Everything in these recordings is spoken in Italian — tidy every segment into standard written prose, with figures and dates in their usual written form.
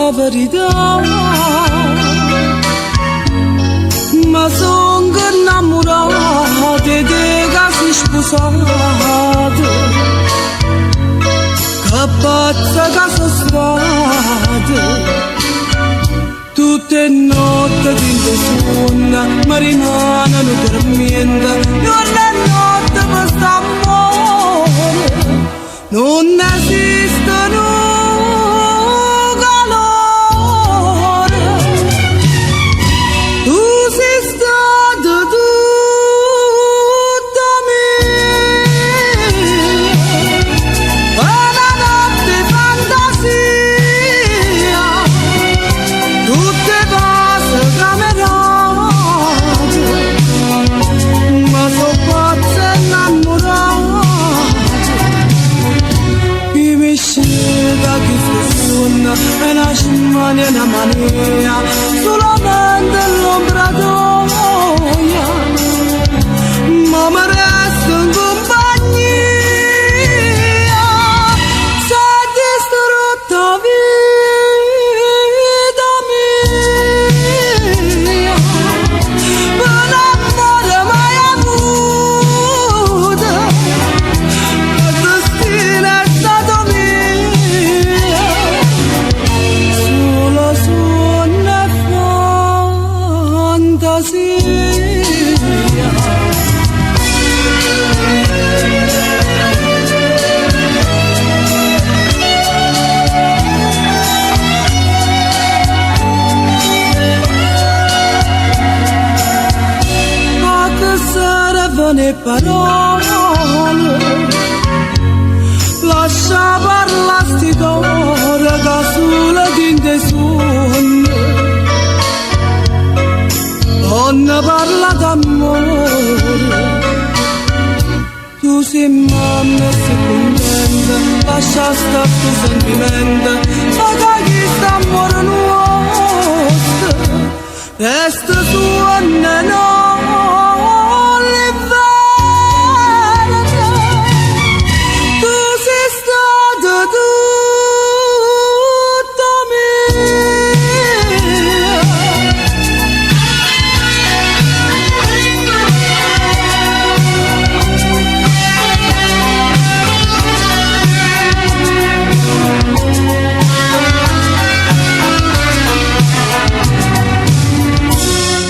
la verità, ma son innamorata di te che sei sposata, che pazza che sei stata. Tutte notte di sonno mi rimangono dormiendo, giorno e notte per st'amore non esistono calore. Tu sei stato tutta mia, una notte fantasia, tutte cose camerate, ma so pazza innamorata. Chi mi scende che sto sonno e nasce mani e una mania, solamente l'ombra d'oia, ma mi resto in compagnia. Se distrutta vita mia, per l'amore mai avuto, il destino è stato mio, solo sonno e fantasia. Ma che servono le parole? Lascia parlare sti cuore che solo in te sogno. Non parla d'amore, tu sei mamma e sei contenta, lascia stare tu sentimento, ma che quest'amore nostro resta suona e non l'inverno. Tu sei stato tutta mia.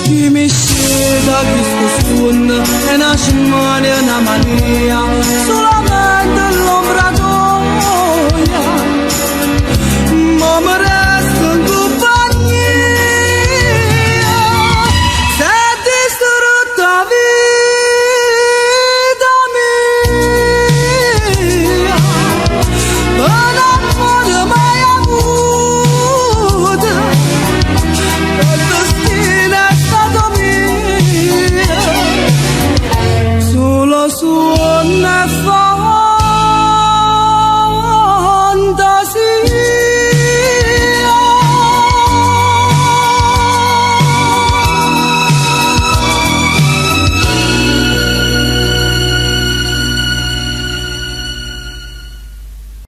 Chi mi scende che sto sonno e nasce mani e una mania, solamente l'ombra d'oia, ma mi